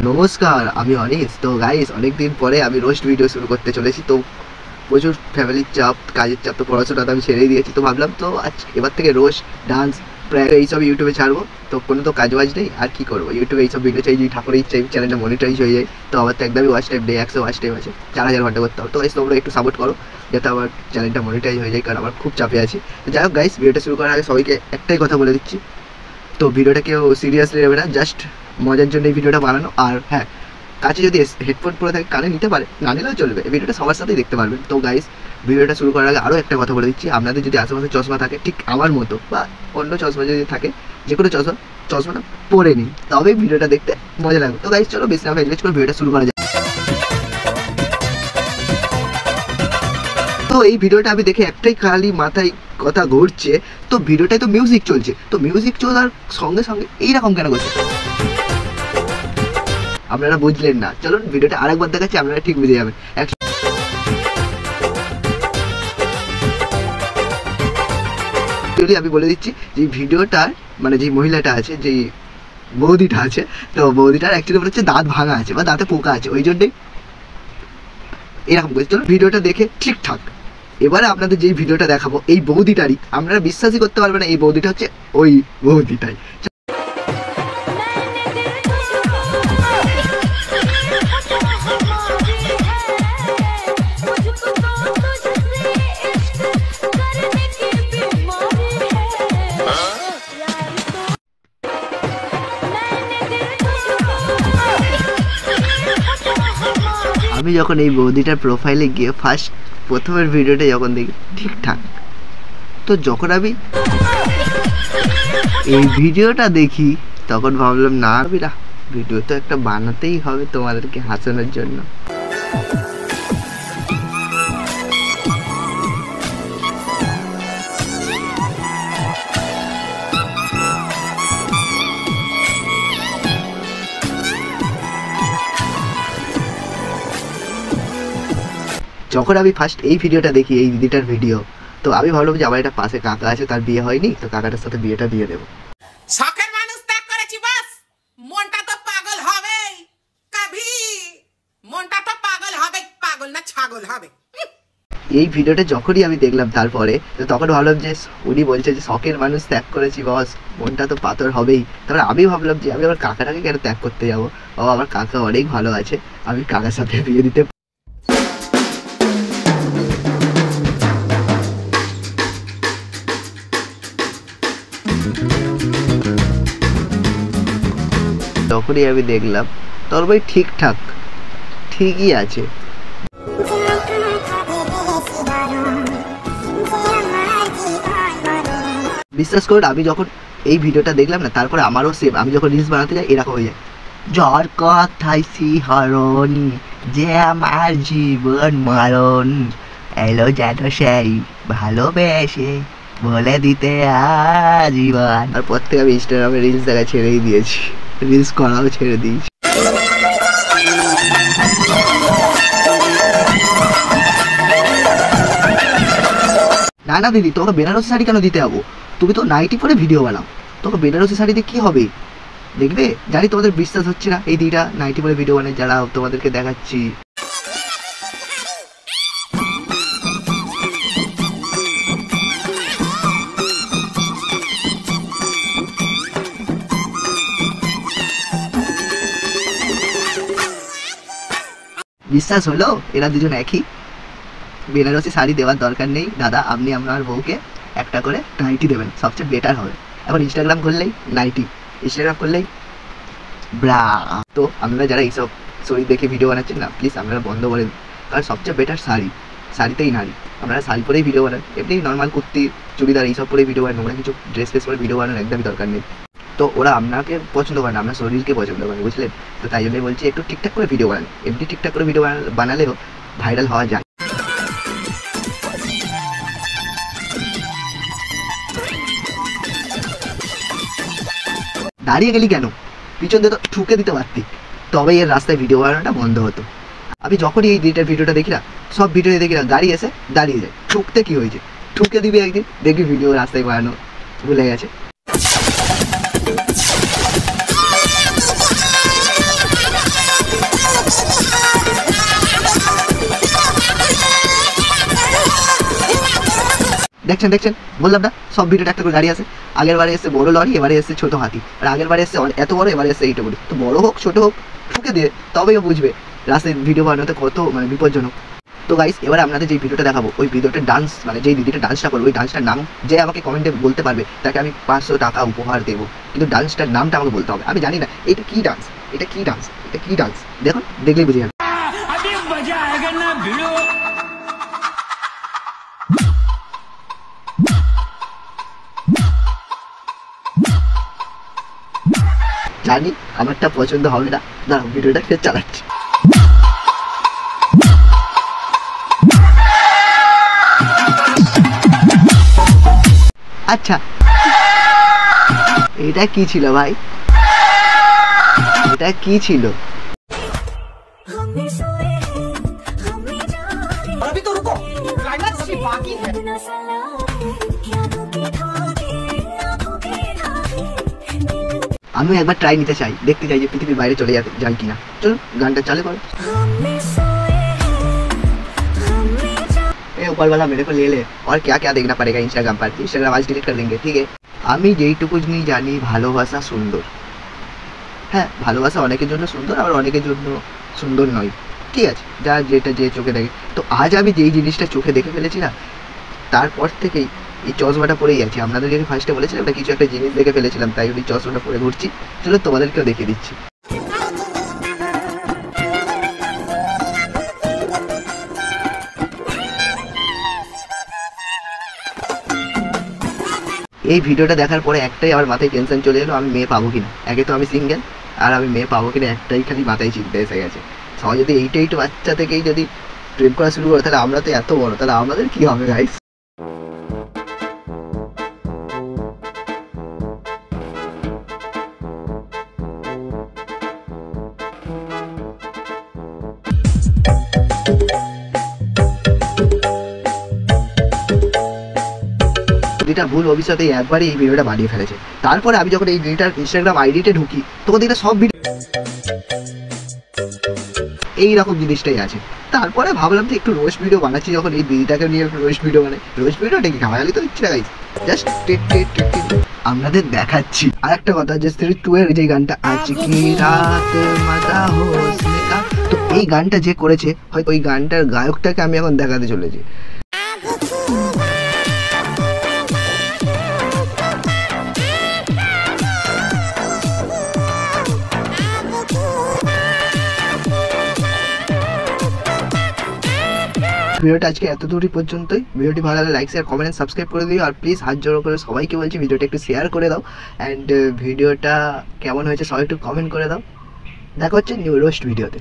নমস্কার, আমি অনিস। তো গাইস, অনেকদিন পরে আমি রোস্ট ভিডিও শুরু করতে চলেছি। তো প্রচুর ফ্যামিলির চাপ, কাজের চাপ, তো পড়াশোনা তো আমি ছেড়েই দিয়েছি। তো ভাবলাম তো আজ এবার থেকে রোস্ট, ডান্স, প্রায় এইসব ইউটিউবে ছাড়বো। তো কোনো তো কাজ বাজ নেই, আর কি করবো, ইউটিউবে এইসব ভিডিও চাই। যদি ঠাকুরের ইচ্ছা চ্যানেলটা মনিটাইজ হয়ে যায়, তো আমার তো একদমই ওয়াচ টাইম নেই, 100 ওয়াচ টাইম আছে, 4000 ঘন্টা করতে হবে। তো গাইস, তোমরা একটু সাপোর্ট করো যাতে আমার চ্যানেলটা মনিটাইজ হয়ে যায়, কারণ আমার খুব চাপে আছি। যাই হোক গাইস, ভিডিওটা শুরু করার আগে সবাইকে একটাই কথা বলে দিচ্ছি, তো ভিডিওটা কেউ সিরিয়াসলি নেবে না, জাস্ট মজার জন্য এই ভিডিওটা বানানো। আর হ্যাঁ, কাছে যদি হেডফোন পরে থাকে কানে নিতে পারে, না নিলেও চলবে, এই ভিডিওটা সবার সাথেই দেখতে পারবেন। তো গাইস, ভিডিওটা শুরু করার আগে আরও একটা কথা বলে দিচ্ছি, আপনাদের যদি আশেপাশে চশমা থাকে ঠিক আমার মতো, বা অন্য চশমা যদি থাকে, যে কোনো চশমাটা পরে নিন, তবেই ভিডিওটা দেখতে মজা লাগবে। তো গাইস, চলো বেশি না এনগেজ করে ভিডিওটা শুরু করা যায়। তো এই ভিডিওটা আমি দেখে একটাই খালি মাথায় কথা ঘুরছে, তো ভিডিওটায় তো মিউজিক চলছে, তো মিউজিক চলার সঙ্গে সঙ্গে এইরকম কেন করছে আপনারা বুঝলেন না। চলুন ভিডিওটা আরেকবার দেখাচ্ছি, আপনারা ঠিক বুঝে যাবেন। আমি বলে দিচ্ছি যে ভিডিওটার মানে যে মহিলাটা আছে, যে বৌদিটা আছে, তো বৌদিটার অ্যাকচুয়ালি বলে হচ্ছে দাঁত ভাঙা আছে বা দাঁতে পোকা আছে, ওই জন্যই এরকম করছে। চলুন ভিডিওটা দেখে ঠিকঠাক এবারে আপনাদের যেই ভিডিওটা দেখাবো এই বৌদিটারই, আপনারা বিশ্বাসই করতে পারবেন না এই বৌদিটা হচ্ছে ওই বৌদিটাই। আমি যখন এই বৌদিটার প্রোফাইলে গিয়ে প্রথমের ভিডিওটা যখন দেখি ঠিকঠাক, তো যখন আমি এই ভিডিওটা দেখি তখন ভাবলাম না ভিডিও তো একটা বানাতেই হবে তোমাদেরকে হাসানোর জন্য। যখন আমি ফার্স্ট এই ভিডিওটা দেখি, এই দিদিটার ভিডিও, তো আমি ভাবলাম যে আমার একটা পাশে কাকা আছে, তার বিয়ে হয়নি, তো কাকাটার সাথে বিয়েটা দিয়ে দেবো। শখের মানুষ ত্যাগ করেছি, বাস মনটা তো পাগল হবে, কবি মনটা তো পাগল হবে, পাগল না ছাগল হবে। এই ভিডিওটা যখনই আমি দেখলাম তারপরে, তো তখন ভাবলাম যে উনি বলছে যে শখের মানুষ ত্যাগ করেছি বস, মনটা তো পাথর হবেই। তারপরে আমি ভাবলাম যে আমি আমার কাকাটাকে কেন ত্যাগ করতে যাবো, ও আমার কাকা অনেক ভালো আছে, আমি কাকার সাথে বিয়ে দিতে। তখনই আমি দেখলাম তোর ভাই ঠিকই আছে। বিশ্বাস করুন, আমি যখন এই ভিডিওটা দেখলাম না, তারপরে আমারও সেম, আমি যখন রিলস বানাতে যাই এরকম হয়ে যায়, জ্বর কথাই শিহরণ যে আমার জীবন মারণ এলো যেন সেই ভালোবেসে বলে দিতে আজীবন। তারপর থেকে আমি ইনস্টাগ্রামে রিলস দেখা ছেড়েই দিয়েছি, রিলস করাও ছেড়ে দিয়েছি। না দিদি, তোকে বেনারসি শাড়ি কেন দিতে যাবো, তুমি তো নাইটি পরে ভিডিও বানাও, তোকে বেনারসি শাড়িতে কি হবে দেখবে। জানি তোমাদের বিশ্বাস হচ্ছে না, এই দিদিটা নাইটি পরে ভিডিও বানায়, যারা তোমাদেরকে দেখাচ্ছি। বিশ্বাস হলো এরা দুজন একই। বেনারসি শাড়ি দেওয়ার দরকার নেই দাদা, আপনি আপনার বউকে একটা করে নাইটি দেবেন, সবচেয়ে বেটার হবে। এখন ইনস্টাগ্রাম করলেই নাইটি, ইনস্টাগ্রাম করলেই ব্রা। তো আপনারা যারা এইসব শরীর দেখে ভিডিও বানাচ্ছেন না, প্লিজ আপনারা বন্ধ করে দিন, কারণ সবচেয়ে বেটার শাড়িতেই নারী। আপনারা শাড়ি পরেই ভিডিও বানান, এমনি নর্মাল কুর্তি চুড়িদার এইসব পরেই ভিডিও বানান, ওরা কিছু ড্রেস করে ভিডিও বানানোর একদমই দরকার নেই। তো ওরা আপনাকে পছন্দ করে না, আপনার শরীরকে পছন্দ করে, বুঝলেন? তো তাই জন্যই বলছি একটু ঠিকঠাক করে ভিডিও বানান, এমনি ঠিকঠাক করে ভিডিও বানালেও ভাইরাল হওয়া যায়। দাঁড়িয়ে গেলি কেন, পিছন দিয়ে তো ঠুকে দিতে পারতি, তবে এর রাস্তায় ভিডিও বানানোটা বন্ধ হতো। আমি যখনই এই দিদিটার ভিডিওটা দেখি না, সব ভিডিওতে দেখি না গাড়ি এসে দাঁড়িয়ে যায়, ঠুকতে কি হয়েছে, ঠুকে দিবি একদিন, দেখবি ভিডিও রাস্তায় বানানো ভুলে গেছে। দেখছেন বললাম না, সব ভিডিওটা একটা করে গাড়ি আছে। আগের বারে এসে বড় লরি, এবারে এসে ছোট হাতি, আর আগের বারে এসে এত বড়, এবারে এসে এইটা বলি। তো বড় হোক ছোট হোক ঠুকে দিয়ে তবেই বুঝবে রাস্তায় ভিডিও বানাতে কত মানে বিপজ্জনক। তো গাইস এবারে আপনাদের যে ভিডিওটা দেখাবো, ওই ভিডিওটা ডান্স মানে যেই দিদিটা ডান্সটা করবে, ওই ডান্সটার নাম যে আমাকে কমেন্টে বলতে পারবে তাকে আমি 500 টাকা উপহার দেবো। কিন্তু ডান্সটার নামটা আমাকে বলতে হবে। আমি জানি না এটা কি ডান্স, এটা কি ডান্স, এটা কি ডান্স, দেখুন দেখলেই বুঝে যাবে। জানি আমারটা পছন্দ হবে না, দাঁড়াও ভিডিওটা ফের চালাচ্ছি। আচ্ছা এটা কি ছিল ভাই, এটা কি ছিল? अभी तो रुको, क्लाइमैक्स अभी बाकी है। আমি একবার ট্রাই নিতে চাই, দেখতে চাই যে পৃথিবীর বাইরে চলে যেতে যাই কিনা। চলো গানটা চালু করো। ऊपर वाला मेरे को ले ले और क्या क्या देखना पड़ेगा इंस्टाग्राम पर, इंस्टाग्राम आज डिलीट कर देंगे, ठीक है। আমি যেইটুকুনি জানি ভালোবাসা সুন্দর। হ্যাঁ ভালোবাসা অনেকের জন্য সুন্দর, আবার অনেকের জন্য সুন্দর নয়, ঠিক আছে, যা যেটা যে চোখে দেখে। তো আজ আমি যেই জিনিসটা চোখে দেখে ফেলেছি না, তারপর থেকেই এই চশমাটা পরেই আছি। আপনাদের যদি ফার্স্টে বলেছিলাম না কিছু একটা জিনিস দেখে ফেলেছিলাম, তাই ওই চশমাটা পরে ঘুরছি। চলো তোমাদেরকেও দেখিয়ে দিচ্ছি। এই ভিডিওটা দেখার পরে একটাই আমার মাথায় টেনশন চলে এলো, আমি মেয়ে পাবো কিনা। একে তো আমি সিঙ্গেল, আর আমি মেয়ে পাবো কিনা একটাই খালি মাথায় চিন্তা এসে গেছে। সবাই যদি এইটা বাচ্চা থেকেই যদি প্রেম করা শুরু করে, তাহলে আমরা তো এত বড়, তাহলে আমাদের কি হবে গাইস? দিদিটা ভুল ভবিষ্যতে একবারই এই ভিডিওটা বানিয়ে ফেলেছে। তারপরে আমি যখন এই দিদিটার ইনস্টাগ্রাম আইডিতে ঢুকি, তখন দিদিটা সব ভিডিও এইরকম জিনিসটাই আছে। তারপরে ভাবলাম যে একটু রোস্ট ভিডিও বানাচ্ছি, যখন এই দিদিটাকে নিয়ে একটু রোস্ট ভিডিও বানাই। রোস্ট ভিডিওটা কি খামাগালি তো দিচ্ছি না গাইস, জাস্ট আপনাদের দেখাচ্ছি। আর একটা কথা, যে 2 এর যে গানটা আজ কি রাত মজা হোসনে কা, তো এই গানটা যে করেছে, হয়তো ওই গানটার গায়কটাকে আমি এখন দেখাতে চলেছি। ভিডিওটা আজকে এত দূরই পর্যন্তই। ভিডিওটি ভালো লাগলে লাইক শেয়ার কমেন্ট সাবস্ক্রাইব করে দিও। আর প্লিজ হাত জোড়ো করে সবাইকে বলছি ভিডিওটা একটু শেয়ার করে দাও। অ্যান্ড ভিডিওটা কেমন হয়েছে সবাই একটু কমেন্ট করে দাও। দেখা হচ্ছে নিউ রোস্ট ভিডিওতে।